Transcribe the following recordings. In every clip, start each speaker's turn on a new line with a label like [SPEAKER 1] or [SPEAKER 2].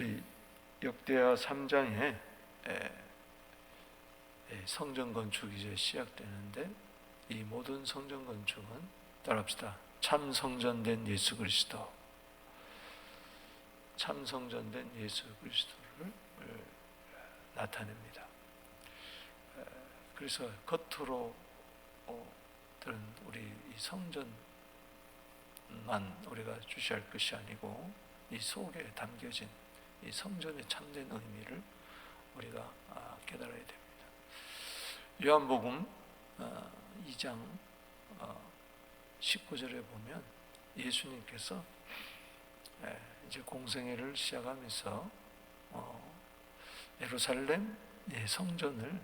[SPEAKER 1] 우리 역대하 3장에 성전 건축이 이제 시작되는데, 이 모든 성전 건축은 따라합시다. 참 성전된 예수 그리스도, 참 성전된 예수 그리스도를 나타냅니다. 그래서 겉으로 들은 우리 이 성전만 우리가 주시할 것이 아니고, 이 속에 담겨진 이 성전의 참된 의미를 우리가 깨달아야 됩니다. 요한복음 2장 19절에 보면 예수님께서 이제 공생애를 시작하면서 예루살렘 성전을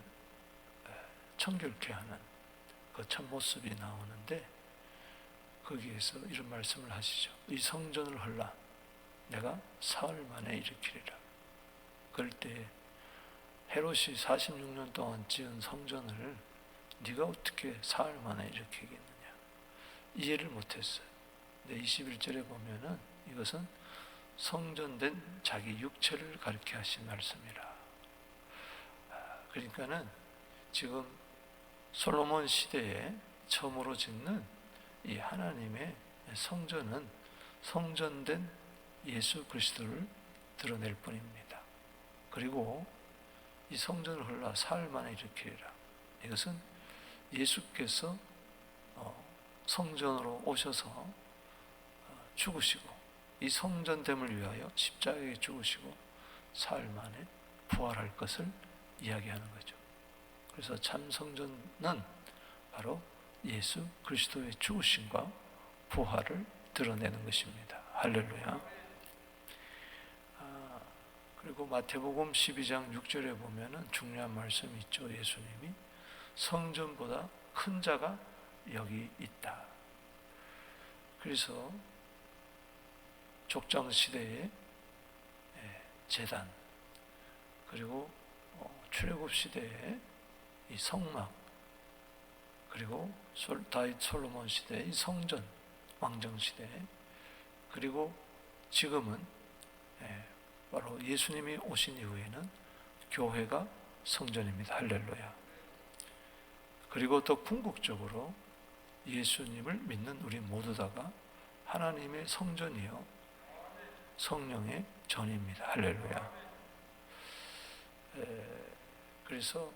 [SPEAKER 1] 청결케 하는 그 참모습이 나오는데, 거기에서 이런 말씀을 하시죠. 이 성전을 헐라 내가 사흘 만에 일으키리라. 그럴 때 헤롯이 46년 동안 지은 성전을 네가 어떻게 사흘 만에 일으키겠느냐, 이해를 못했어요. 근데 21절에 보면은 이것은 성전된 자기 육체를 가리켜 하신 말씀이라. 그러니까는 지금 솔로몬 시대에 처음으로 짓는 이 하나님의 성전은 성전된 예수 그리스도를 드러낼 뿐입니다. 그리고 이 성전을 헐라 사흘 만에 일으키리라. 이것은 예수께서 성전으로 오셔서 죽으시고 이 성전됨을 위하여 십자가에 죽으시고 사흘 만에 부활할 것을 이야기하는 거죠. 그래서 참 성전은 바로 예수 그리스도의 죽으심과 부활을 드러내는 것입니다. 할렐루야. 그리고 마태복음 12장 6절에 보면은 중요한 말씀이 있죠. 예수님이 성전보다 큰 자가 여기 있다. 그래서 족장 시대의 제단, 그리고 출애굽 시대의 이 성막, 그리고 다윗 솔로몬 시대의 성전, 왕정 시대, 그리고 지금은 바로 예수님이 오신 이후에는 교회가 성전입니다. 할렐루야. 그리고 더 궁극적으로 예수님을 믿는 우리 모두 다가 하나님의 성전이요 성령의 전입니다. 할렐루야. 그래서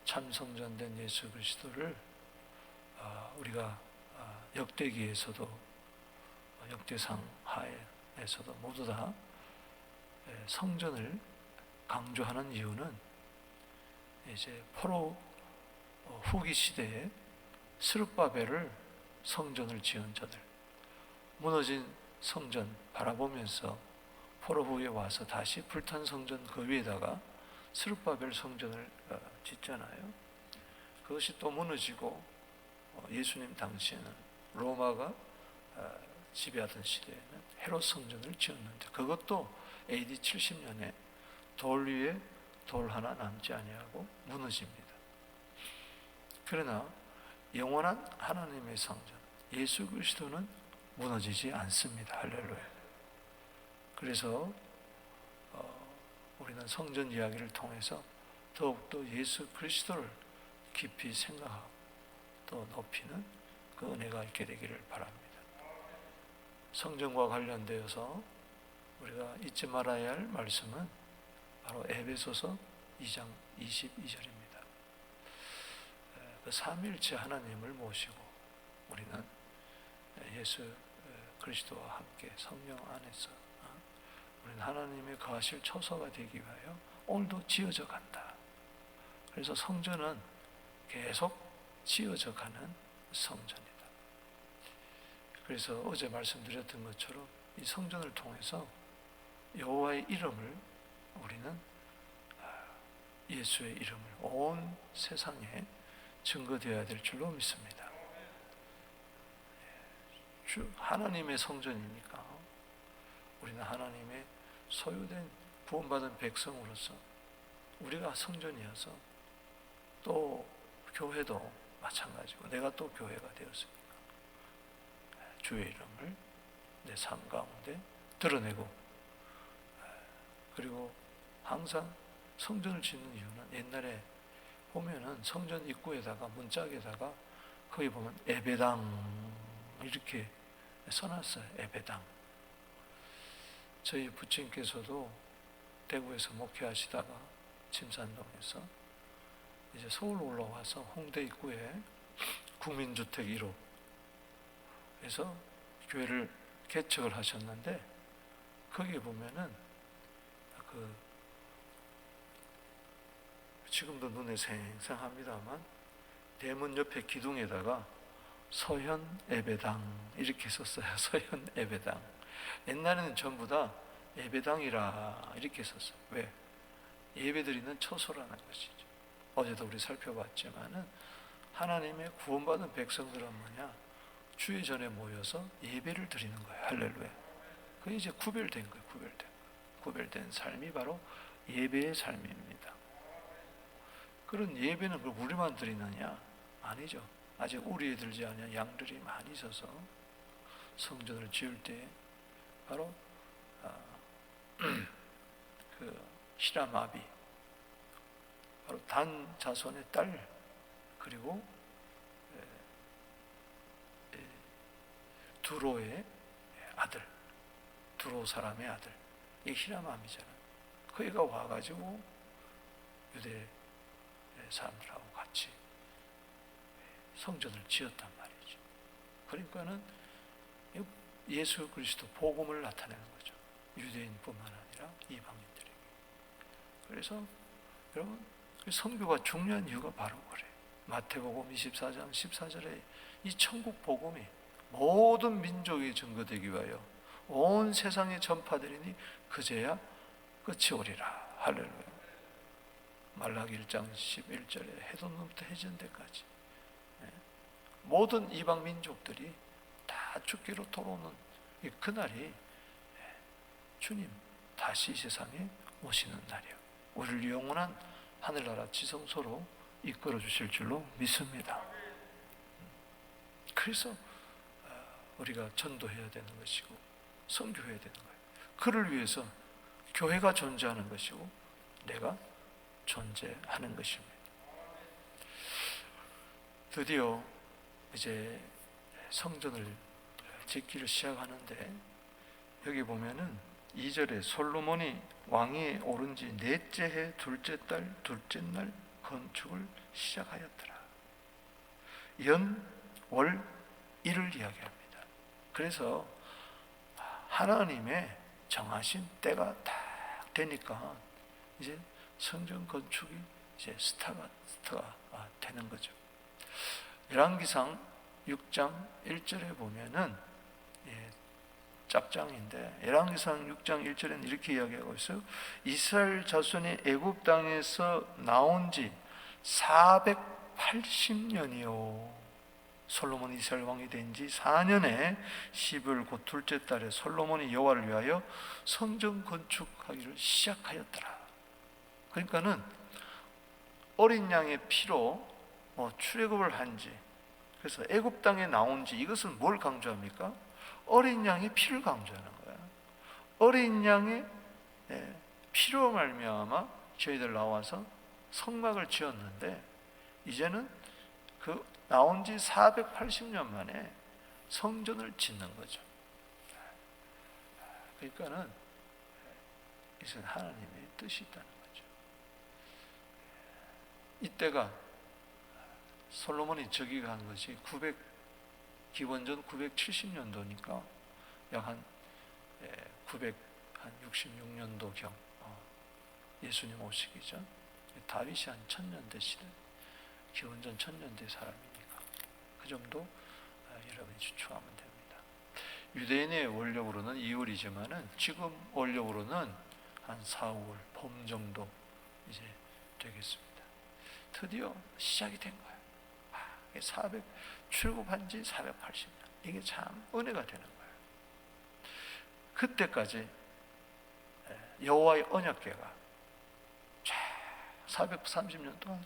[SPEAKER 1] 참 성전된 예수 그리스도를 우리가 역대기에서도 역대상 하에서도 모두 다 성전을 강조하는 이유는 이제 포로 후기 시대에 스룹바벨을 성전을 지은 자들, 무너진 성전 바라보면서 포로 후에 와서 다시 불탄 성전 그 위에다가 스룹바벨 성전을 짓잖아요. 그것이 또 무너지고 예수님 당시에는 로마가 지배하던 시대에는 헤롯 성전을 지었는데, 그것도 AD 70년에 돌 위에 돌 하나 남지 아니하고 무너집니다. 그러나 영원한 하나님의 성전 예수 그리스도는 무너지지 않습니다. 할렐루야. 그래서 우리는 성전 이야기를 통해서 더욱더 예수 그리스도를 깊이 생각하고 또 높이는 그 은혜가 있게 되기를 바랍니다. 성전과 관련되어서 우리가 잊지 말아야 할 말씀은 바로 에베소서 2장 22절입니다. 그 삼위일체 하나님을 모시고 우리는 예수 그리스도와 함께 성령 안에서 우리는 하나님의 거하실 처소가 되기 위하여 오늘도 지어져 간다. 그래서 성전은 계속 지어져 가는 성전이다. 그래서 어제 말씀드렸던 것처럼 이 성전을 통해서 여호와의 이름을 우리는 예수의 이름을 온 세상에 증거되어야 될 줄로 믿습니다. 하나님의 성전이니까 우리는 하나님의 소유된 구원받은 백성으로서 우리가 성전이어서, 또 교회도 마찬가지고 내가 또 교회가 되었으니까 주의 이름을 내 삶 가운데 드러내고 그리고 항상 성전을 짓는 이유는 옛날에 보면은 성전 입구에다가 문짝에다가 거기 보면 예배당 이렇게 써놨어요. 예배당. 저희 부친께서도 대구에서 목회하시다가 침산동에서 이제 서울로 올라와서 홍대 입구에 국민주택 1호에서 교회를 개척을 하셨는데 거기에 보면은 지금도 눈에 생생합니다만 대문 옆에 기둥에다가 서현 예배당 이렇게 썼어요. 서현 예배당. 옛날에는 전부 다 예배당이라 이렇게 썼어요. 왜? 예배드리는 처소라는 것이죠. 어제도 우리 살펴봤지만은 하나님의 구원받은 백성들은 뭐냐? 주의 전에 모여서 예배를 드리는 거예요. 할렐루야. 그게 이제 구별된 거예요. 구별된 삶이 바로 예배의 삶입니다. 그런 예배는 그걸 우리만 드리느냐? 아니죠. 아직 우리에 들지 않은 양들이 많이 있어서 성전을 지을 때 바로 그 히라마비, 바로 단 자손의 딸, 그리고 두로의 아들, 두로 사람의 아들, 이 히라마비잖아요. 그이가 와가지고 유대 사람들하고 같이 성전을 지었단 말이죠. 그러니까는 예수 그리스도 복음을 나타내는 거죠. 유대인뿐만 아니라 이방인들에게. 그래서 여러분 선교가 중요한 이유가 바로 그래요. 마태복음 24장 14절에 이 천국 복음이 모든 민족에 증거되기 위하여 온 세상에 전파되리니 그제야 끝이 오리라. 할렐루야. 말라기 1장 11절에 해돋는부터 해지는 데까지 모든 이방 민족들이 다 죽기로 돌아오는 그날이 주님 다시 이 세상에 오시는 날이요. 우리를 영원한 하늘나라 지성소로 이끌어 주실 줄로 믿습니다. 그래서 우리가 전도해야 되는 것이고 선교해야 되는 거예요. 그를 위해서 교회가 존재하는 것이고 내가 존재하는 것입니다. 드디어 이제 성전을 짓기를 시작하는데 여기 보면은 2절에 솔로몬이 왕위에 오른 지 넷째 해 둘째 달 둘째 날 건축을 시작하였더라. 연, 월, 일을 이야기합니다. 그래서 하나님의 정하신 때가 딱 되니까 이제 성전 건축이 이제 스타가 되는 거죠. 열왕기상 6장 1절에 보면은 짝장인데 열왕기상 6장 1절에는 이렇게 이야기하고 있어요. 이스라엘 자손이 애굽 땅에서 나온 지 480년이요. 솔로몬이 이스라엘 왕이 된 지 4년에 12월 곧 둘째 달에 솔로몬이 여호와를 위하여 성전 건축하기를 시작하였더라. 그러니까는 어린 양의 피로 출애굽을 한지, 그래서 애굽 땅에 나온 지, 이것은 뭘 강조합니까? 어린 양의 피를 강조하는 거야. 어린 양의 피로 말미암아 저희들 나와서 성막을 지었는데 이제는 그 나온 지 480년 만에 성전을 짓는 거죠. 그러니까는 이것은 하나님의 뜻이 있다는 거죠. 이때가 솔로몬이 즉위한 것이 기원전 970년도니까 약 한 966년도경 예수님 오시기 전 다윗이 한 1000년대 시대, 기원전 1000년대 사람이니까 그 정도 여러분이 추측하면 됩니다. 유대인의 원력으로는 2월이지만은 지금 원력으로는 한 4, 5월 봄 정도 이제 되겠습니다. 드디어 시작이 된 거예요. 출국한 지 480년. 이게 참 은혜가 되는 거예요. 그때까지 여호와의 언약궤가 430년 동안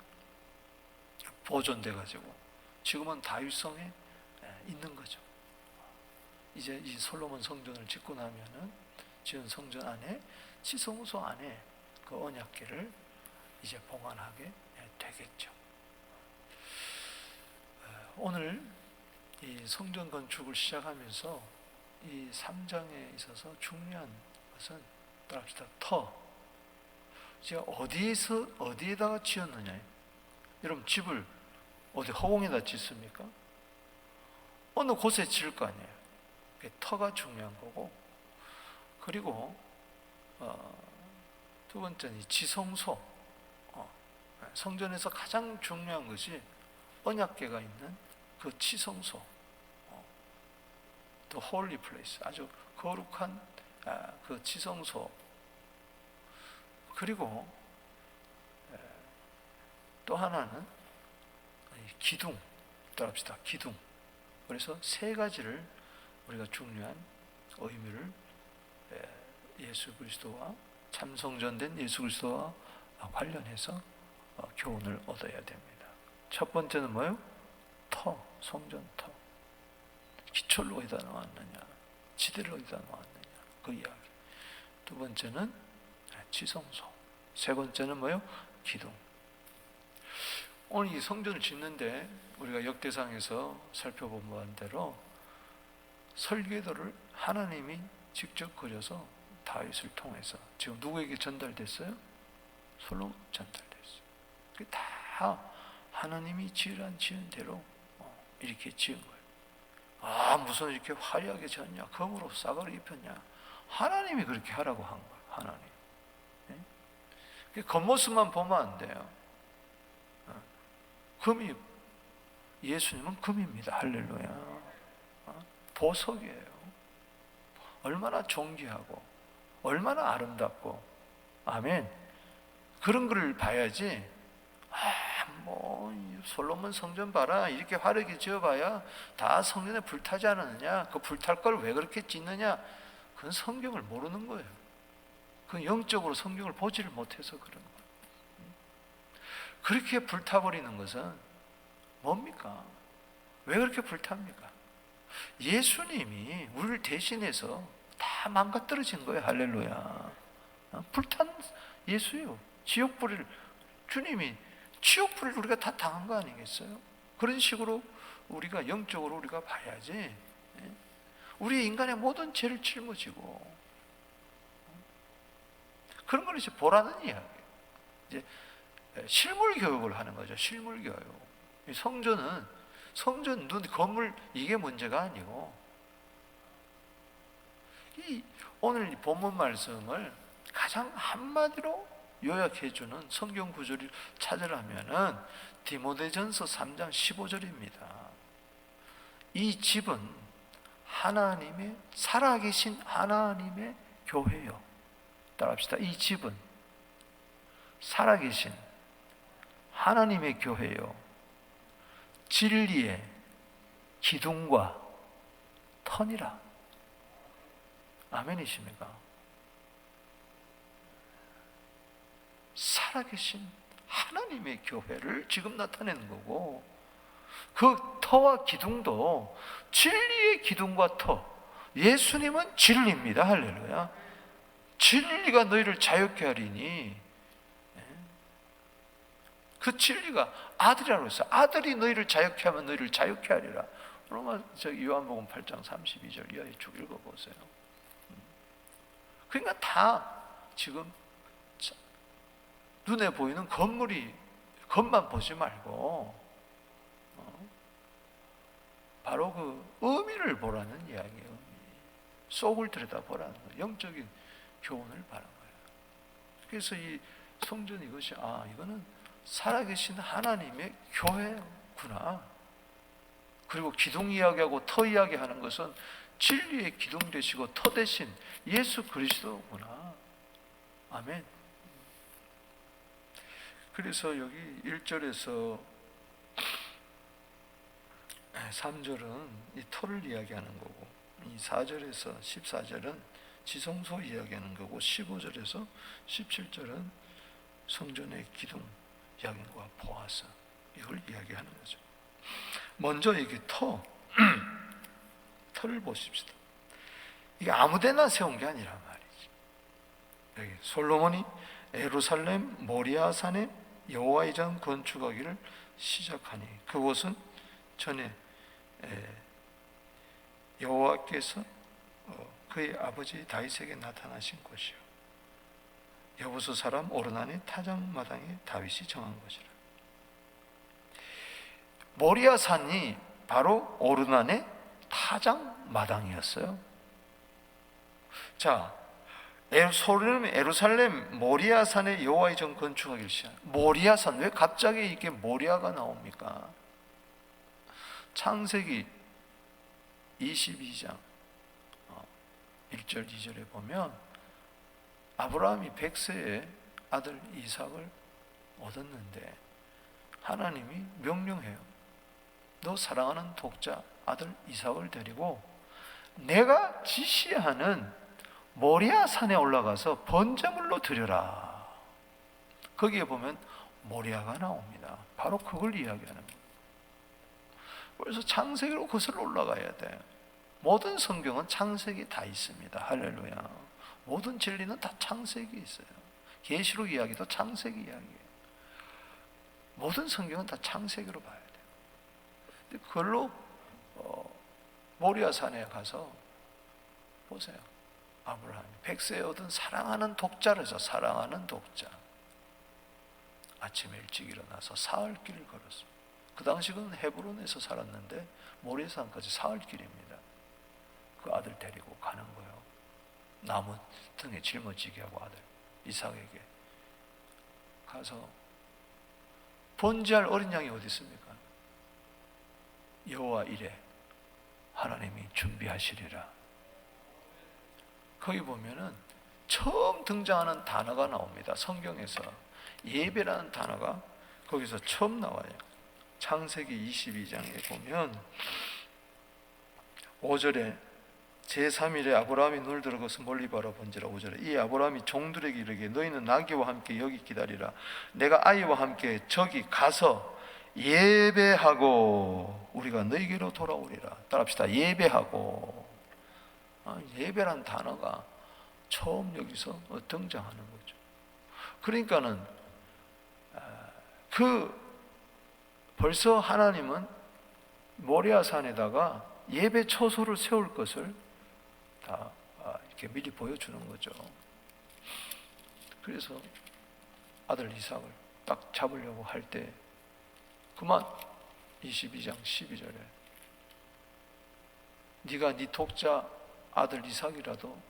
[SPEAKER 1] 보존돼 가지고 지금은 다윗성에 있는 거죠. 이제 이 솔로몬 성전을 짓고 나면은 지은 성전 안에, 지성소 안에 그 언약궤를 이제 봉안하게 되겠죠. 오늘 이 성전 건축을 시작하면서 이 3장에 있어서 중요한 것은 따라합시다. 제가 어디에다가 지었느냐. 여러분 집을 어디 허공에다 짓습니까? 어느 곳에 지을 거 아니에요. 터가 중요한 거고, 그리고 두 번째는 이 지성소. 성전에서 가장 중요한 것이 언약궤가 있는 그 지성소, The Holy Place, 아주 거룩한 그 지성소. 그리고 또 하나는 기둥. 따라합시다. 기둥. 그래서 세 가지를 우리가 중요한 의미를 예수 그리스도와 참성전된 예수 그리스도와 관련해서 교훈을 얻어야 됩니다. 첫 번째는 뭐예요? 성전 터. 기초를 어디다 놓았느냐, 지대를 어디다 놓았느냐, 그 이야기. 두 번째는 지성소. 세 번째는 뭐예요? 기둥. 오늘 이 성전을 짓는데 우리가 역대상에서 살펴본 바대로 설계도를 하나님이 직접 그려서 다윗을 통해서 지금 누구에게 전달됐어요? 솔로몬 전달됐어요. 그게 다 하나님이 지은 대로 이렇게 지은 거예요. 무슨 이렇게 화려하게 지었냐, 금으로 싸가를 입혔냐. 하나님이 그렇게 하라고 한 거예요. 하나님. 겉모습만 보면 안 돼요. 예수님은 금입니다. 할렐루야. 보석이에요. 얼마나 존귀하고 얼마나 아름답고, 아멘. 그런 걸 봐야지. 솔로몬 성전 봐라, 이렇게 화려하게 지어봐야 다 성전에 불타지 않았느냐, 그 불탈 걸 왜 그렇게 짓느냐. 그건 성경을 모르는 거예요. 그건 영적으로 성경을 보지를 못해서 그런 거예요. 그렇게 불타버리는 것은 뭡니까? 왜 그렇게 불탑니까? 예수님이 우리를 대신해서 다 망가뜨려진 거예요. 할렐루야. 불탄 예수요. 지옥불을, 주님이 지옥불을 우리가 다 당한 거 아니겠어요? 그런 식으로 우리가 영적으로 우리가 봐야지. 우리 인간의 모든 죄를 짊어지고, 그런 걸 이제 보라는 이야기예요. 이제 실물 교육을 하는 거죠. 실물 교육. 성전, 건물, 이게 문제가 아니고, 오늘 이 본문 말씀을 가장 한마디로 요약해주는 성경 구절을 찾으려면은 디모데전서 3장 15절입니다. 이 집은 하나님의, 살아계신 하나님의 교회요. 따라합시다. 이 집은 살아계신 하나님의 교회요, 진리의 기둥과 터니라. 아멘이십니까? 살아계신 하나님의 교회를 지금 나타내는 거고, 그 터와 기둥도 진리의 기둥과 터. 예수님은 진리입니다. 할렐루야. 진리가 너희를 자유케 하리니, 그 진리가 아들이라고 했어요. 아들이 너희를 자유케 하면 너희를 자유케 하리라. 요한복음 8장 32절 이하에 쭉 읽어보세요. 그러니까 다 지금 눈에 보이는 겉만 보지 말고 바로 그 의미를 보라는 이야기예요. 속을 들여다보라는 거예요. 영적인 교훈을 바라는 거예요. 그래서 이 성전 이것이 이거는 살아계신 하나님의 교회구나. 그리고 기둥 이야기하고 터 이야기하는 것은 진리의 기둥 되시고 터 대신 예수 그리스도구나. 아멘. 그래서 여기 1절에서 3절은 이 터를 이야기하는 거고, 이 4절에서 14절은 지성소 이야기하는 거고, 15절에서 17절은 성전의 기둥 이야기와 보아서 이걸 이야기하는 거죠. 먼저 이게 터를 보십시다. 이게 아무데나 세운 게 아니란 말이지. 여기 솔로몬이 예루살렘 모리아산에 여호와의 전 건축하기를 시작하니 그곳은 전에 여호와께서 그의 아버지 다윗에게 나타나신 곳이요 여부수 사람 오르난의 타작마당에 다윗이 정한 것이라. 모리아산이 바로 오르난의 타작마당이었어요. 자, 예루살렘 모리아산에 여호와의 전 건축하기를 시작. 모리아산, 왜 갑자기 이게 모리아가 나옵니까? 창세기 22장 1절 2절에 보면 아브라함이 100세에 아들 이삭을 얻었는데 하나님이 명령해요. 너 사랑하는 독자 아들 이삭을 데리고 내가 지시하는 모리아 산에 올라가서 번제물로 드려라. 거기에 보면 모리아가 나옵니다. 바로 그걸 이야기하는 거예요. 그래서 창세기로 거슬러 올라가야 돼. 모든 성경은 창세기 다 있습니다. 할렐루야. 모든 진리는 다 창세기 있어요. 계시록 이야기도 창세기 이야기예요. 모든 성경은 다 창세기로 봐야 돼요. 그걸로 모리아 산에 가서 보세요. 아브라함이 100세에 얻은 사랑하는 독자라서 사랑하는 독자. 아침에 일찍 일어나서 사흘 길을 걸었습니다. 그 당시 그는 헤브론에서 살았는데 모리아산까지 사흘 길입니다. 그 아들 데리고 가는 거예요. 나무 등에 짊어지게 하고 아들 이삭에게 가서 번제할 어린 양이 어디 있습니까? 여호와 이레 하나님이 준비하시리라. 거기 보면은 처음 등장하는 단어가 나옵니다. 성경에서 예배라는 단어가 거기서 처음 나와요. 창세기 22장에 보면 5절에 제3일에 아브라함이 눈을 들어가서 멀리 바라본지라. 5절에 이 아브라함이 종들에게 이르기에 너희는 나귀와 함께 여기 기다리라. 내가 아이와 함께 저기 가서 예배하고 우리가 너희에게로 돌아오리라. 따라합시다. 예배하고. 예배란 단어가 처음 여기서 등장하는 거죠. 그러니까는 벌써 하나님은 모리아산에다가 예배 처소를 세울 것을 다 이렇게 미리 보여주는 거죠. 그래서 아들 이삭을 딱 잡으려고 할 때 그만 22장 12절에 네가 네 독자 아들 이삭이라도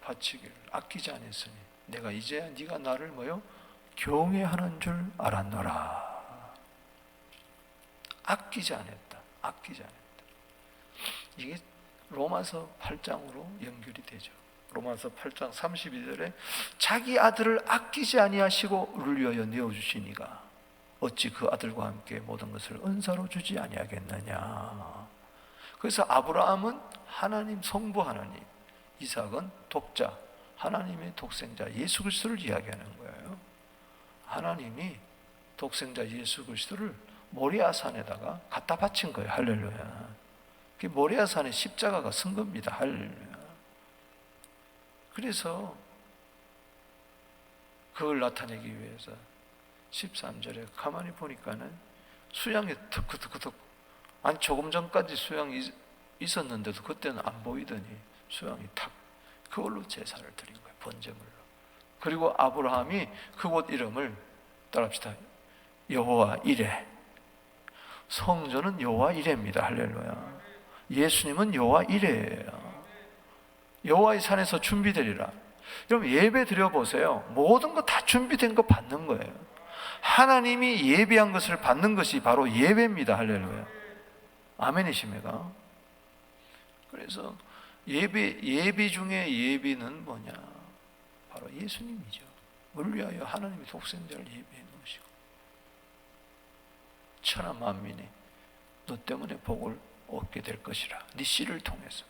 [SPEAKER 1] 바치기를 아끼지 않았으니 내가 이제야 네가 나를 뭐요? 경외하는 줄 알았노라. 아끼지 않았다. 아끼지 않았다. 이게 로마서 8장으로 연결이 되죠. 로마서 8장 32절에 자기 아들을 아끼지 아니하시고 우리를 위하여 내어주시니가 어찌 그 아들과 함께 모든 것을 은사로 주지 아니하겠느냐. 그래서 아브라함은 하나님 성부 하나님, 이삭은 독자 하나님의 독생자 예수 그리스도를 이야기하는 거예요. 하나님이 독생자 예수 그리스도를 모리아산에다가 갖다 바친 거예요. 할렐루야. 그 모리아산에 십자가가 쓴 겁니다. 할렐루야. 그래서 그걸 나타내기 위해서 13절에 가만히 보니까는 수양이 득득득 아니 조금 전까지 수양이 있었는데도 그때는 안 보이더니 수양이 탁 그걸로 제사를 드린 거예요. 번제물로. 그리고 아브라함이 그곳 이름을 따라합시다. 여호와 이레. 성전은 여호와 이레입니다. 할렐루야. 예수님은 여호와 이레예요. 여호와의 산에서 준비되리라. 여러분 예배 드려보세요. 모든 거 다 준비된 거 받는 거예요. 하나님이 예비한 것을 받는 것이 바로 예배입니다. 할렐루야. 아멘이십니까? 그래서 예비 중에 예비는 뭐냐? 바로 예수님이죠. 우리를 위하여 하나님이 독생자를 예비해 놓으시고 천하 만민이 너 때문에 복을 얻게 될 것이라. 네 씨를 통해서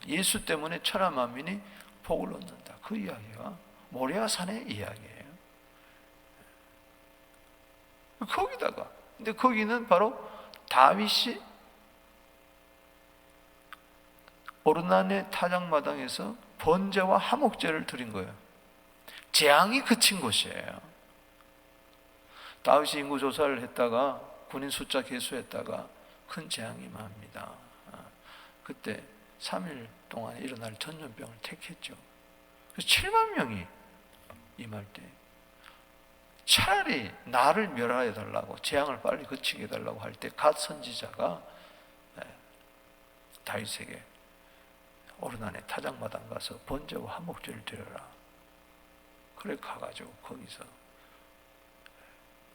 [SPEAKER 1] 예수 때문에 천하 만민이 복을 얻는다. 그 이야기가 모리아산의 이야기예요. 거기다가 근데 거기는 바로 다윗이 오르난의 타작마당에서 번제와 화목제를 드린 거예요. 재앙이 그친 곳이에요. 다윗이 인구 조사를 했다가 군인 숫자 개수했다가 큰 재앙이 임합니다. 그때 3일 동안 일어날 전염병을 택했죠. 그래서 7만 명이 임할 때 차라리 나를 멸하여 달라고, 재앙을 빨리 그치게 해달라고 할 때 갓 선지자가 다윗에게 오르난의 타작마당 가서 번제와 화목제를 드려라. 그래 가가지고 거기서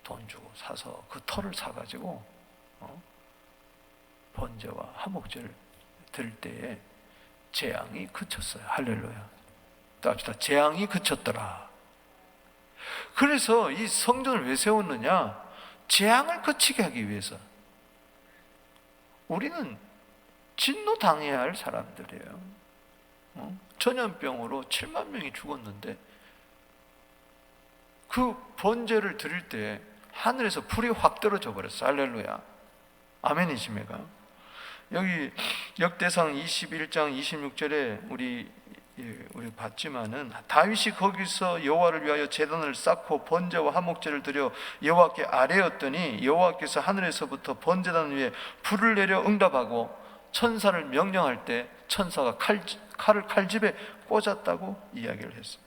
[SPEAKER 1] 돈 주고 사서 그 터를 사가지고 번제와 화목제를 드릴 때에 재앙이 그쳤어요. 할렐루야. 따뜻하 재앙이 그쳤더라. 그래서 이 성전을 왜 세웠느냐? 재앙을 그치게 하기 위해서. 우리는 진노당해야 할 사람들이에요. 전염병으로 7만 명이 죽었는데 그 번제를 드릴 때 하늘에서 불이 확 떨어져 버렸어. 할렐루야. 아멘이십니까? 여기 역대상 21장 26절에 우리 봤지만은 다윗이 거기서 여호와를 위하여 제단을 쌓고 번제와 화목제를 드려 여호와께 아뢰었더니 여호와께서 하늘에서부터 번제단 위에 불을 내려 응답하고 천사를 명령할 때 천사가 칼을 칼집에 꽂았다고 이야기를 했습니다.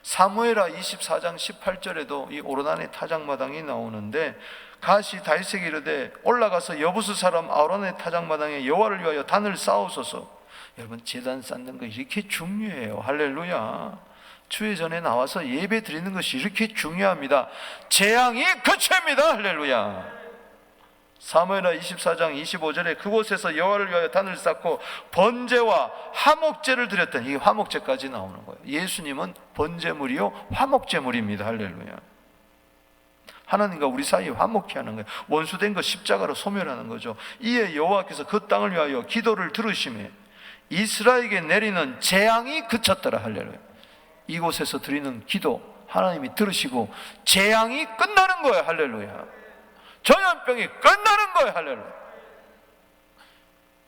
[SPEAKER 1] 사무엘하 24장 18절에도 이 오르난의 타작마당이 나오는데 갓이 다윗에게 이르되 올라가서 여부스 사람 아론의 타작마당에 여호와를 위하여 단을 쌓으소서. 여러분, 제단 쌓는 거 이렇게 중요해요. 할렐루야. 주의 전에 나와서 예배 드리는 것이 이렇게 중요합니다. 재앙이 그칩니다. 할렐루야. 사무엘하 24장 25절에 그곳에서 여호와를 위하여 단을 쌓고 번제와 화목제를 드렸더니, 이 화목제까지 나오는 거예요. 예수님은 번제물이요 화목제물입니다. 할렐루야. 하나님과 우리 사이에 화목케 하는 거예요. 원수된 거 십자가로 소멸하는 거죠. 이에 여호와께서 그 땅을 위하여 기도를 들으시매 이스라엘에게 내리는 재앙이 그쳤더라. 할렐루야. 이곳에서 드리는 기도 하나님이 들으시고 재앙이 끝나는 거예요. 할렐루야. 전염병이 끝나는 거예요. 할렐루야.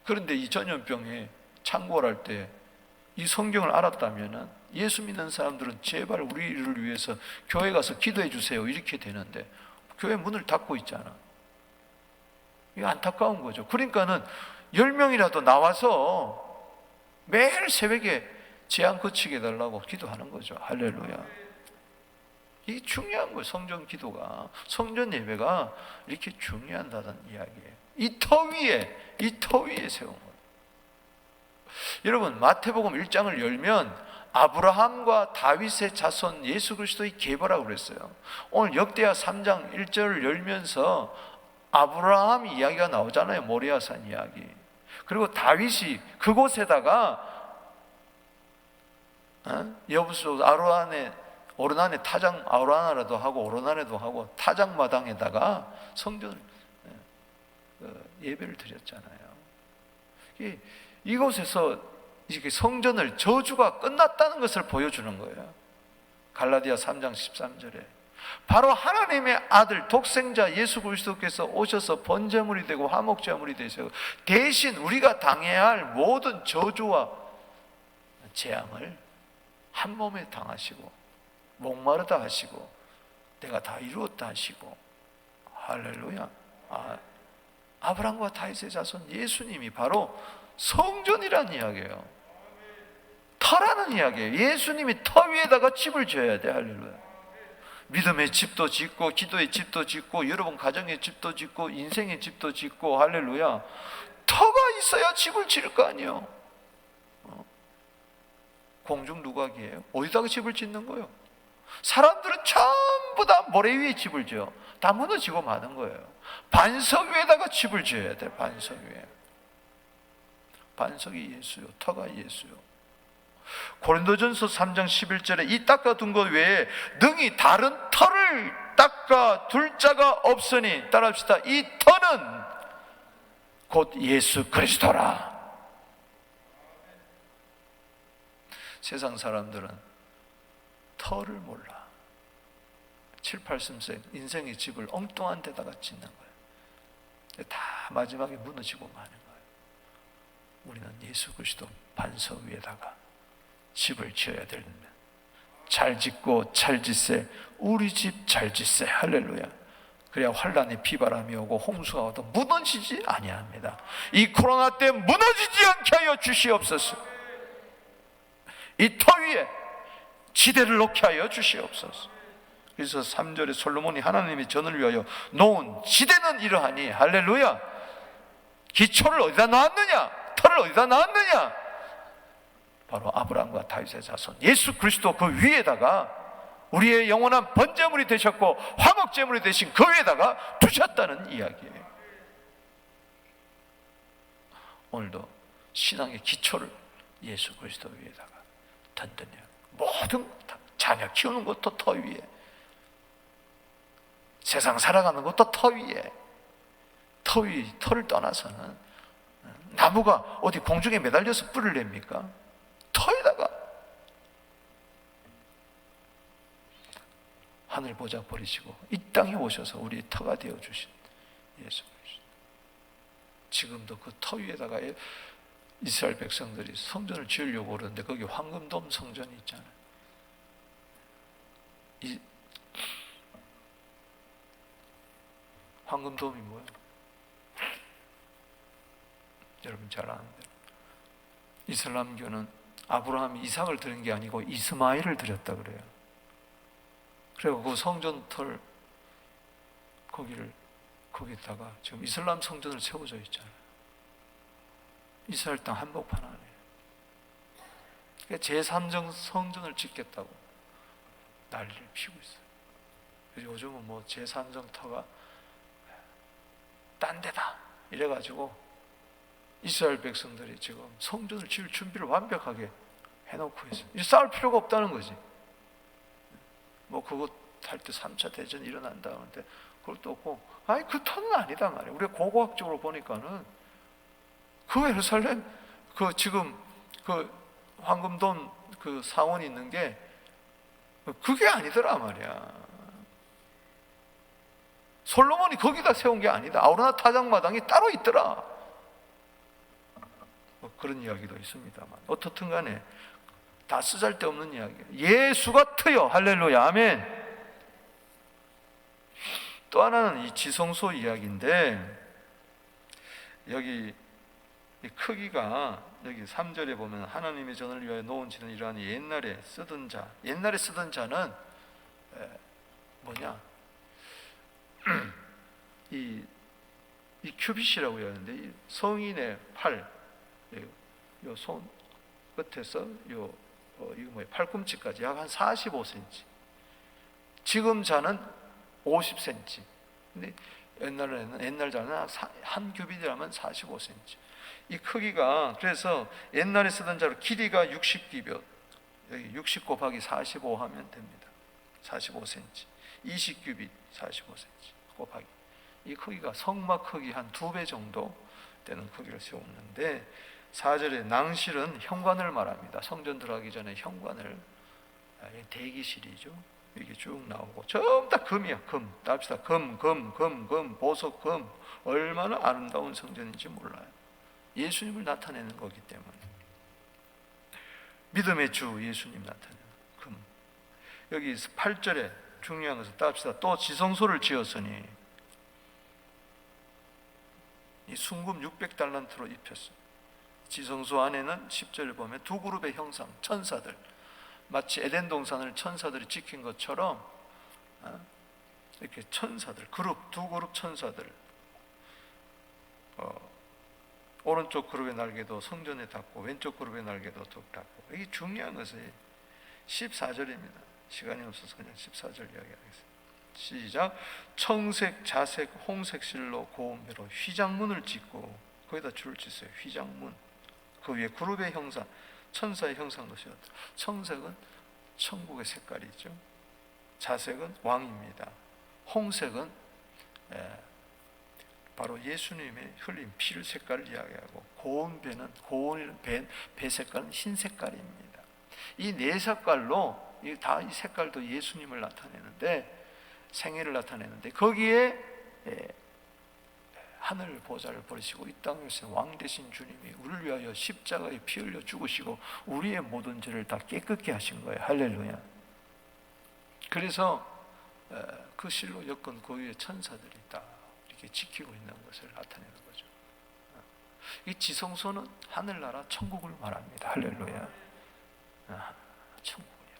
[SPEAKER 1] 그런데 이 전염병에 창궐할 때 이 성경을 알았다면 예수 믿는 사람들은 제발 우리를 위해서 교회 가서 기도해 주세요 이렇게 되는데 교회 문을 닫고 있잖아. 이거 안타까운 거죠. 그러니까는 10명이라도 나와서 매일 새벽에 재앙 그치게 해달라고 기도하는 거죠. 할렐루야. 이게 중요한 거예요. 성전 기도가, 성전 예배가 이렇게 중요하다는 이야기예요. 이 터 위에 세운 거예요. 여러분, 마태복음 1장을 열면 아브라함과 다윗의 자손 예수 그리스도의 계보라고 그랬어요. 오늘 역대하 3장 1절을 열면서 아브라함 이야기가 나오잖아요. 모리아산 이야기. 그리고 다윗이 그곳에다가 여부수 오르난의 타작, 아우라나라도 하고 오르난에도 하고 타작마당에다가 성전을 예배를 드렸잖아요. 이곳에서 이렇게 성전을 저주가 끝났다는 것을 보여주는 거예요. 갈라디아 3장 13절에 바로 하나님의 아들 독생자 예수 그리스도께서 오셔서 번제물이 되고 화목제물이 되셔서 대신 우리가 당해야 할 모든 저주와 재앙을 한 몸에 당하시고 목마르다 하시고 내가 다 이루었다 하시고, 할렐루야. 아브라함과 다윗의 자손 예수님이 바로 성전이라는 이야기예요. 터라는 이야기예요. 예수님이 터 위에다가 집을 지어야 돼. 할렐루야. 믿음의 집도 짓고 기도의 집도 짓고 여러분 가정의 집도 짓고 인생의 집도 짓고, 할렐루야. 터가 있어야 집을 지을 거 아니에요. 공중누각이에요. 어디다가 집을 짓는 거예요? 사람들은 전부 다 모래 위에 집을 지어. 다 무너지고 마는 거예요. 반석 위에다가 집을 지어야 돼. 반석 위에. 반석이 예수요, 터가 예수요. 고린도전서 3장 11절에 이 닦아둔 것 외에 능히 다른 터를 닦아둘 자가 없으니, 따라합시다. 이 터는 곧 예수 그리스도라. 세상 사람들은 터를 몰라. 7, 8슴생 인생의 집을 엉뚱한 데다가 짓는 거예요. 다 마지막에 무너지고 마는 거예요. 우리는 예수 그리스도 반석 위에다가 집을 지어야 되는 잘 짓고 잘 짓세. 우리 집 잘 짓세. 할렐루야. 그래야 환란의 비바람이 오고 홍수가 와도 무너지지 아니합니다. 이 코로나 때 무너지지 않게 하여 주시옵소서. 이 터 위에 지대를 놓게 하여 주시옵소서. 그래서 3절에 솔로몬이 하나님이 전을 위하여 놓은 지대는 이러하니, 할렐루야, 기초를 어디다 놨느냐? 터를 어디다 놨느냐? 바로 아브라함과 다윗의 자손 예수 그리스도 그 위에다가 우리의 영원한 번제물이 되셨고 화목제물이 되신 그 위에다가 두셨다는 이야기예요. 오늘도 신앙의 기초를 예수 그리스도 위에다가 든든히, 모든 자녀 키우는 것도 터 위에, 세상 살아가는 것도 터 위에, 터를 떠나서는 나무가 어디 공중에 매달려서 뿔을 냅니까? 터에다가 하늘 보좌 버리시고 이 땅에 오셔서 우리 터가 되어주신 예수 그리스도. 지금도 그 터 위에다가 이스라엘 백성들이 성전을 지으려고 그러는데 거기 황금돔 성전이 있잖아요. 이 황금돔이 뭐예요? 여러분 잘 아는 대로 이슬람교는 아브라함이 이삭을 드린 게 아니고 이스마엘을 드렸다 그래요. 그리고 그 성전털 거기다가 지금 이슬람 성전을 세워져 있잖아요. 이스라엘 땅 한복판 안에. 그러니까 제3정 성전을 짓겠다고 난리를 피우고 있어요. 그래서 요즘은 뭐 제3정 터가 딴 데다 이래가지고 이스라엘 백성들이 지금 성전을 지을 준비를 완벽하게 해놓고 있어요. 이제 싸울 필요가 없다는 거지. 뭐 그거 할 때 3차 대전이 일어난다 하는데 그것도 없고, 아니 그 터는 아니다 말이에요. 우리가 고고학적으로 보니까는 그 예루살렘 그 지금 그 황금돔 그 사원이 있는 게 그게 아니더라 말이야. 솔로몬이 거기다 세운 게 아니다. 아우르나 타작마당이 따로 있더라. 뭐 그런 이야기도 있습니다만 어떻든 간에 다 쓰잘데없는 이야기예요. 예수가 터요. 할렐루야. 아멘. 또 하나는 이 지성소 이야기인데, 여기 이 크기가 여기 3절에 보면 하나님의 전을 위하여 놓은 지는 이러하니 옛날에 쓰던 자는 뭐냐? 이 큐빗이라고 하는데, 이 성인의 팔, 요 손 끝에서 이거 뭐예요? 팔꿈치까지 약 한 45cm. 지금 자는 50cm. 근데 옛날 자는 한 큐빗이라면 45cm. 이 크기가, 그래서 옛날에 쓰던 자로 길이가 60규빗, 여기 60 곱하기 45 하면 됩니다. 45cm. 20규빗 45cm 곱하기. 이 크기가 성막 크기 한 2배 정도 되는 크기를 세웠는데, 4절에 낭실은 현관을 말합니다. 성전 들어가기 전에 현관을, 대기실이죠. 이게 쭉 나오고 전부 다 금이야. 금. 답시다. 금, 보석, 금. 얼마나 아름다운 성전인지 몰라요. 예수님을 나타내는 거기 때문에. 믿음의 주 예수님 나타내는 금. 여기 8절에 중요한 것은 답시다. 또 지성소를 지었으니 이 순금 600달란트로 입혔어요. 지성소 안에는 10절을 보면 두 그룹의 형상, 천사들, 마치 에덴 동산을 천사들이 지킨 것처럼 이렇게 천사들, 두 그룹 천사들, 오른쪽 그룹의 날개도 성전에 닿고 왼쪽 그룹의 날개도 툭 닿고. 이게 중요한 것은 14절입니다. 시간이 없어서 그냥 14절 이야기하겠습니다. 시작. 청색, 자색, 홍색 실로 고운배로 휘장문을 짓고 거기다 줄을 짓어요. 휘장문. 그 위에 그룹의 형상, 천사의 형상도 씌웠다. 청색은 천국의 색깔이죠. 자색은 왕입니다. 홍색은 바로 예수님의 흘린 피를 색깔을 이야기하고, 고운배는 배 색깔은 흰 색깔입니다. 이 네 색깔로 다 이 색깔도 예수님을 나타내는데, 생애를 나타내는데, 거기에 하늘 보좌를 버리시고 이 땅에 오신 왕 되신 주님이 우리를 위하여 십자가에 피 흘려 죽으시고 우리의 모든 죄를 다 깨끗게 하신 거예요. 할렐루야. 그래서 그 실로 엮은 그 위에 천사들이 딱 이렇게 지키고 있는 것을 나타내는 거죠. 이 지성소는 하늘나라 천국을 말합니다. 할렐루야. 천국이야.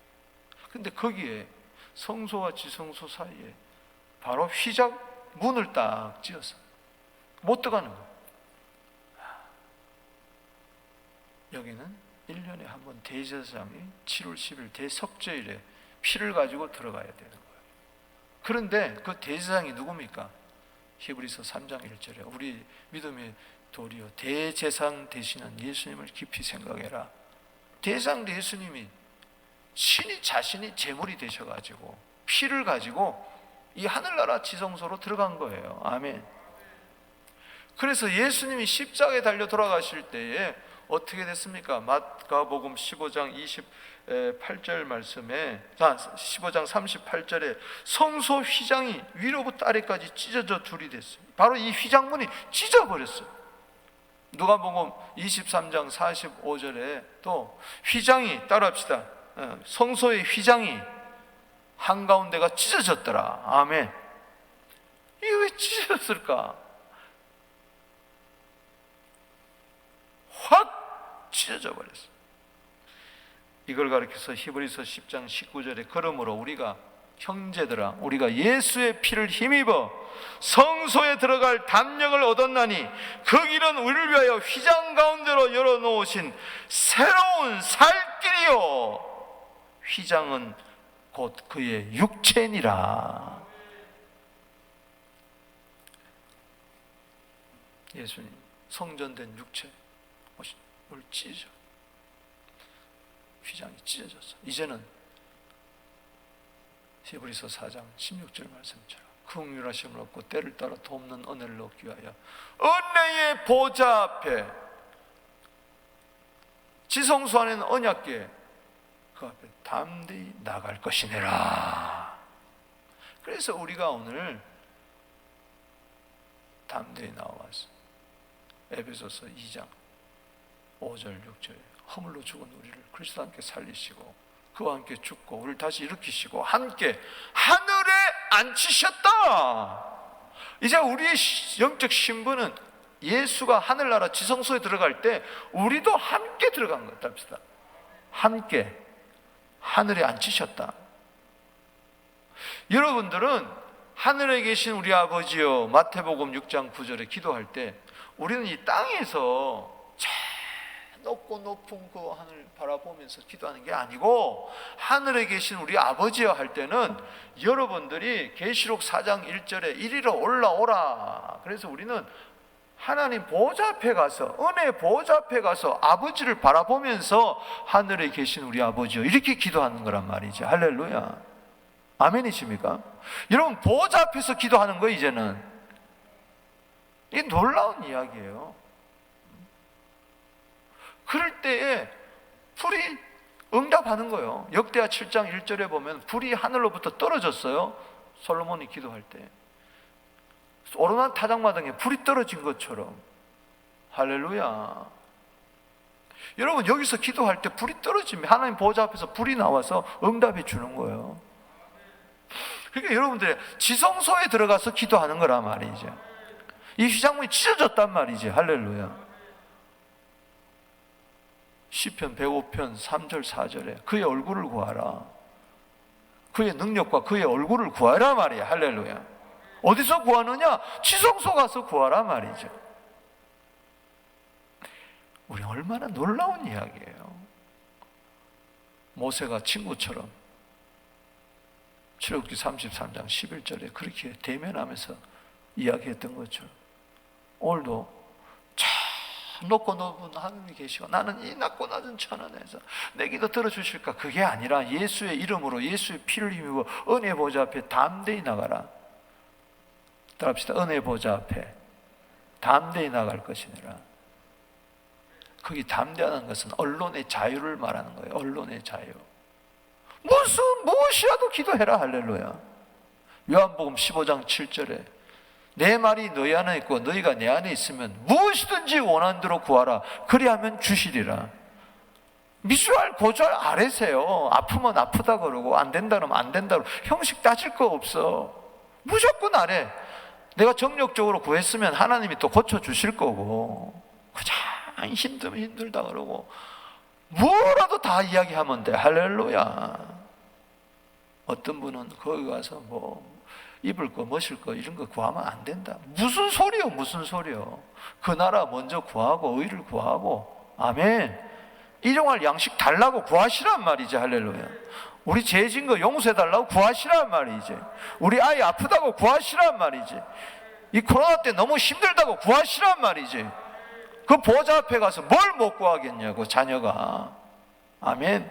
[SPEAKER 1] 근데 거기에 성소와 지성소 사이에 바로 휘장 문을 딱 지어서 못 들어가는 거예요. 여기는 1년에 한 번 대제사장이 7월 10일 대석죄일에 피를 가지고 들어가야 되는 거예요. 그런데 그 대제사장이 누굽니까? 히브리서 3장 1절에 우리 믿음의 도리어 대제사장 되시는 예수님을 깊이 생각해라. 대제사장 예수님이 신이 자신이 제물이 되셔가지고 피를 가지고 이 하늘나라 지성소로 들어간 거예요. 아멘. 그래서 예수님이 십자가에 달려 돌아가실 때에 어떻게 됐습니까? 마가복음 15장 28절 말씀에 15장 38절에 성소 휘장이 위로부터 아래까지 찢어져 둘이 됐어요. 바로 이 휘장문이 찢어버렸어요. 누가복음 23장 45절에 또 휘장이 따라합시다. 성소의 휘장이 한가운데가 찢어졌더라. 아멘. 이게 왜 찢어졌을까? 확 찢어져 버렸어. 이걸 가리켜서 히브리서 10장 19절에 그러므로 우리가 형제들아 우리가 예수의 피를 힘입어 성소에 들어갈 담력을 얻었나니 그 길은 우리를 위하여 휘장 가운데로 열어놓으신 새로운 살 길이요 휘장은 곧 그의 육체니라. 예수님 성전된 육체 뭘 찢어져. 휘장이 찢어졌어. 이제는 히브리서 4장 16절 말씀처럼 긍휼하심을 얻고 때를 따라 돕는 은혜를 얻기 위하여 은혜의 보좌 앞에 지성소 안에는 언약궤 그 앞에 담대히 나갈 것이니라. 그래서 우리가 오늘 담대히 나와서 에베소서 2장 5절 6절에 허물로 죽은 우리를 그리스도와 함께 살리시고 그와 함께 죽고 우리를 다시 일으키시고 함께 하늘에 앉히셨다. 이제 우리의 영적 신분은 예수가 하늘나라 지성소에 들어갈 때 우리도 함께 들어간 것 같습니다. 함께 하늘에 앉히셨다. 여러분들은 하늘에 계신 우리 아버지여 마태복음 6장 9절에 기도할 때 우리는 이 땅에서 높고 높은 그 하늘 바라보면서 기도하는 게 아니고 하늘에 계신 우리 아버지여 할 때는 여러분들이 계시록 4장 1절에 이리로 올라오라. 그래서 우리는 하나님 보좌 앞에 가서 은혜 보좌 앞에 가서 아버지를 바라보면서 하늘에 계신 우리 아버지여 이렇게 기도하는 거란 말이죠. 할렐루야. 아멘이십니까? 여러분 보좌 앞에서 기도하는 거 이제는 이게 놀라운 이야기예요. 그럴 때에 불이 응답하는 거예요. 역대하 7장 1절에 보면 불이 하늘로부터 떨어졌어요. 솔로몬이 기도할 때 오르난 타작마당에 불이 떨어진 것처럼. 할렐루야. 여러분 여기서 기도할 때 불이 떨어지면 하나님 보좌 앞에서 불이 나와서 응답해 주는 거예요. 그러니까 여러분들이 지성소에 들어가서 기도하는 거란 말이죠. 이 휘장문이 찢어졌단 말이지. 할렐루야. 시편 105편 3절 4절에 그의 얼굴을 구하라. 그의 능력과 그의 얼굴을 구하라 말이야. 할렐루야. 어디서 구하느냐? 지성소 가서 구하라 말이죠. 우리 얼마나 놀라운 이야기예요. 모세가 친구처럼 출애굽기 33장 11절에 그렇게 대면하면서 이야기했던 것처럼 오늘도 높고 높은 하나님이 계시고 나는 이 낮고 낮은 천안에서 내 기도 들어주실까? 그게 아니라 예수의 이름으로 예수의 피를 힘입어 은혜 보좌 앞에 담대히 나가라. 따라합시다. 은혜 보좌 앞에 담대히 나갈 것이니라. 거기 담대하는 것은 언론의 자유를 말하는 거예요. 언론의 자유. 무엇이라도 기도해라. 할렐루야. 요한복음 15장 7절에 내 말이 너희 안에 있고 너희가 내 안에 있으면 무엇이든지 원하는 대로 구하라. 그리하면 주시리라. 미주알 고주알 아래세요. 아프면 아프다 그러고 안 된다 그러면 안 된다 그러고 형식 따질 거 없어. 무조건 아래. 내가 정력적으로 구했으면 하나님이 또 고쳐주실 거고, 그냥 힘들면 힘들다 그러고 뭐라도 다 이야기하면 돼. 할렐루야. 어떤 분은 거기 가서 뭐 입을 거 머실 거 이런 거 구하면 안 된다. 무슨 소리요, 무슨 소리요. 그 나라 먼저 구하고 의를 구하고, 아멘. 일용할 양식 달라고 구하시란 말이지. 할렐루야. 우리 죄진 거 용서해 달라고 구하시란 말이지. 우리 아이 아프다고 구하시란 말이지. 이 코로나 때 너무 힘들다고 구하시란 말이지. 그 보좌 앞에 가서 뭘 못 구하겠냐고, 자녀가. 아멘.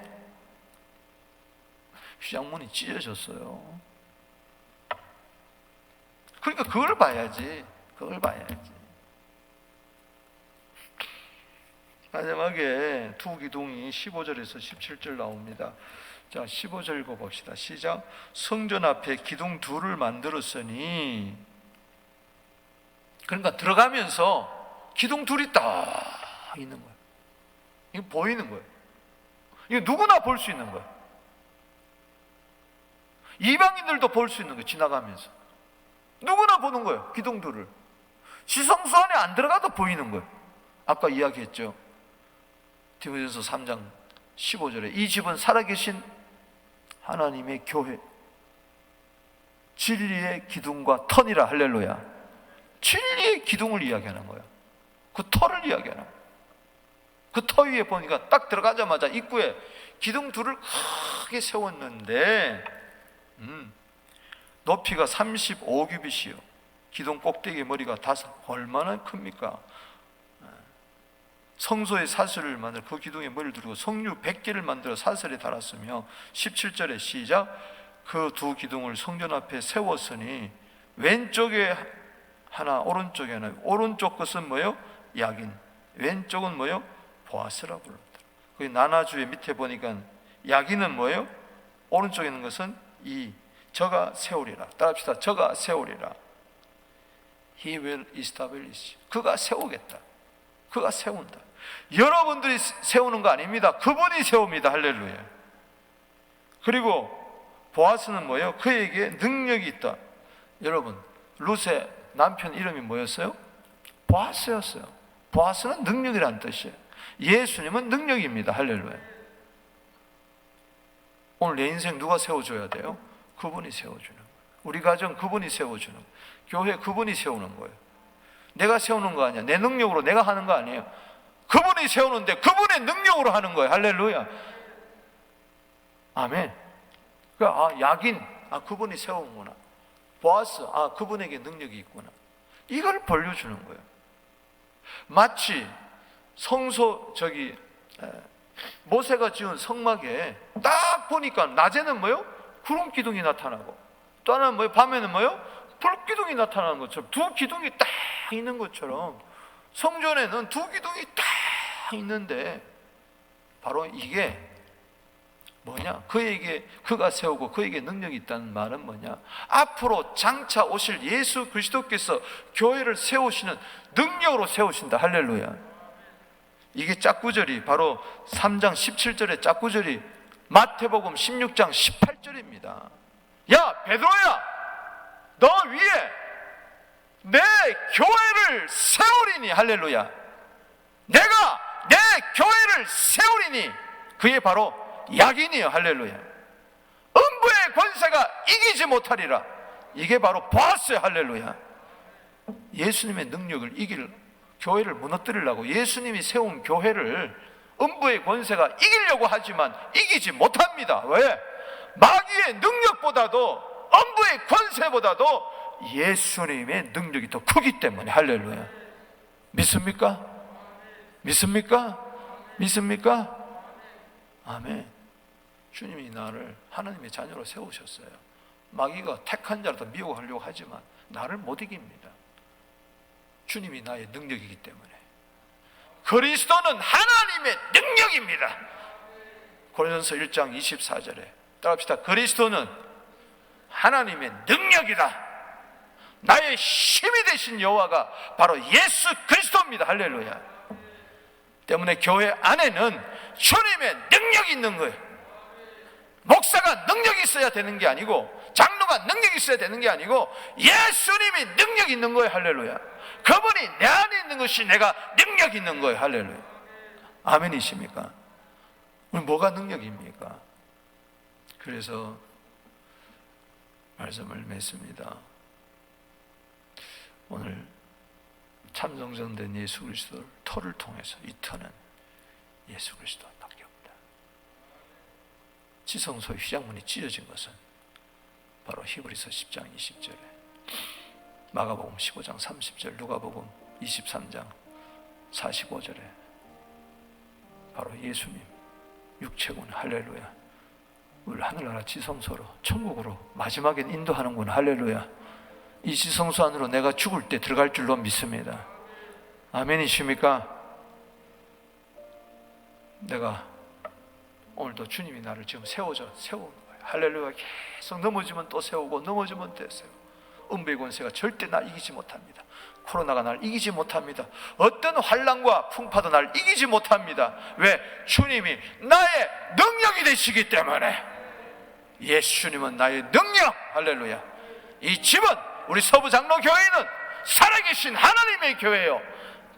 [SPEAKER 1] 휘장문이 찢어졌어요. 그러니까 그걸 봐야지. 그걸 봐야지. 마지막에 두 기둥이 15절에서 17절 나옵니다. 자, 15절 읽어봅시다. 시작. 성전 앞에 기둥 둘을 만들었으니, 그러니까 들어가면서 기둥 둘이 딱 있는 거예요. 이거 보이는 거예요. 이거 누구나 볼 수 있는 거예요. 이방인들도 볼 수 있는 거예요. 지나가면서 누구나 보는 거예요. 기둥 둘을. 지성소 안에 안 들어가도 보이는 거예요. 아까 이야기했죠. 디모데전서 3장 15절에 이 집은 살아계신 하나님의 교회, 진리의 기둥과 터니라. 할렐루야. 진리의 기둥을 이야기하는 거예요. 그 터를 이야기하는 거예요. 그 터 위에 보니까 딱 들어가자마자 입구에 기둥 둘을 크게 세웠는데, 높이가 35규빗이요. 기둥 꼭대기 머리가 5. 얼마나 큽니까? 성소의 사슬을 만들어 그 기둥에 머리를 두르고 성류 100개를 만들어 사슬에 달았으며, 17절에 시작. 그 두 기둥을 성전 앞에 세웠으니 왼쪽에 하나 오른쪽에 하나. 오른쪽 것은 뭐요? 야긴. 왼쪽은 뭐요? 보아스라 불렀다. 그 나나주의 밑에 보니까 야긴은 뭐예요? 오른쪽에 있는 것은 저가 세우리라. 따라합시다. 저가 세우리라. He will establish. 그가 세우겠다. 그가 세운다. 여러분들이 세우는 거 아닙니다. 그분이 세웁니다. 할렐루야. 그리고 보아스는 뭐예요? 그에게 능력이 있다. 여러분, 룻의 남편 이름이 뭐였어요? 보아스였어요. 보아스는 능력이라는 뜻이에요. 예수님은 능력입니다. 할렐루야. 오늘 내 인생 누가 세워줘야 돼요? 그분이 세워주는 거예요. 우리 가정 그분이 세워주는 거예요. 교회 그분이 세우는 거예요. 내가 세우는 거 아니야. 내 능력으로 내가 하는 거 아니에요. 그분이 세우는데 그분의 능력으로 하는 거예요. 할렐루야. 아멘. 야긴, 그분이 세우는구나. 보아스, 그분에게 능력이 있구나. 이걸 벌려주는 거예요. 마치 성소 모세가 지은 성막에 딱 보니까 낮에는 뭐요? 구름 기둥이 나타나고, 또 하나는 뭐요? 밤에는 뭐요? 불 기둥이 나타나는 것처럼, 두 기둥이 딱 있는 것처럼 성전에는 두 기둥이 딱 있는데, 바로 이게 뭐냐? 그가 세우고 그에게 능력이 있다는 말은 뭐냐? 앞으로 장차 오실 예수 그리스도께서 교회를 세우시는 능력으로 세우신다. 할렐루야. 이게 짝구절이 바로 3장 17절의 짝구절이 마태복음 16장 18절입니다. 야, 베드로야, 너 위에 내 교회를 세우리니. 할렐루야. 내가 내 교회를 세우리니. 그게 바로 야긴이에요. 할렐루야. 음부의 권세가 이기지 못하리라. 이게 바로 보았어요. 할렐루야. 예수님의 능력을 교회를 무너뜨리려고 예수님이 세운 교회를 음부의 권세가 이기려고 하지만 이기지 못합니다. 왜? 마귀의 능력보다도 음부의 권세보다도 예수님의 능력이 더 크기 때문에. 할렐루야. 믿습니까? 믿습니까? 믿습니까? 아멘. 주님이 나를 하나님의 자녀로 세우셨어요. 마귀가 택한 자라도 미혹하려고 하지만 나를 못 이깁니다. 주님이 나의 능력이기 때문에. 그리스도는 하나님의 능력입니다. 고린도전서 1장 24절에 따라합시다. 그리스도는 하나님의 능력이다. 나의 힘이 되신 여호와가 바로 예수 그리스도입니다. 할렐루야. 때문에 교회 안에는 주님의 능력이 있는 거예요. 목사가 능력이 있어야 되는 게 아니고, 장로가 능력이 있어야 되는 게 아니고, 예수님이 능력이 있는 거예요. 할렐루야. 그분이 내 안에 있는 것이 내가 능력이 있는 거예요. 할렐루야. 아멘이십니까? 오늘 뭐가 능력입니까? 그래서 말씀을 맺습니다. 오늘 참성전된 예수 그리스도를 터를 통해서 이 터는 예수 그리스도밖에 없다. 지성소의 휘장문이 찢어진 것은 바로 히브리서 10장 20절에, 마가복음 15장 30절, 누가복음 23장 45절에 바로 예수님 육체군. 할렐루야. 우리 하늘나라 지성소로, 천국으로 마지막엔 인도하는군. 할렐루야. 이 지성소 안으로 내가 죽을 때 들어갈 줄로 믿습니다. 아멘이십니까? 내가 오늘도 주님이 나를 지금 세우는 거예요. 할렐루야. 계속 넘어지면 또 세우고, 넘어지면 또 세우고. 음부의 권세가 절대 날 이기지 못합니다. 코로나가 날 이기지 못합니다. 어떤 환난과 풍파도 날 이기지 못합니다. 왜? 주님이 나의 능력이 되시기 때문에. 예수님은 나의 능력. 할렐루야. 이 집은, 우리 서부장로교회는 살아계신 하나님의 교회요,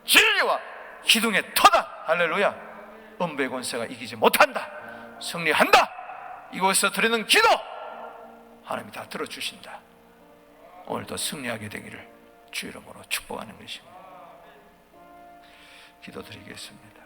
[SPEAKER 1] 진리와 기둥의 터다. 할렐루야. 음부의 권세가 이기지 못한다. 승리한다. 이곳에서 드리는 기도 하나님이 다 들어주신다. 오늘도 승리하게 되기를 주 이름으로 축복하는 것입니다. 기도드리겠습니다.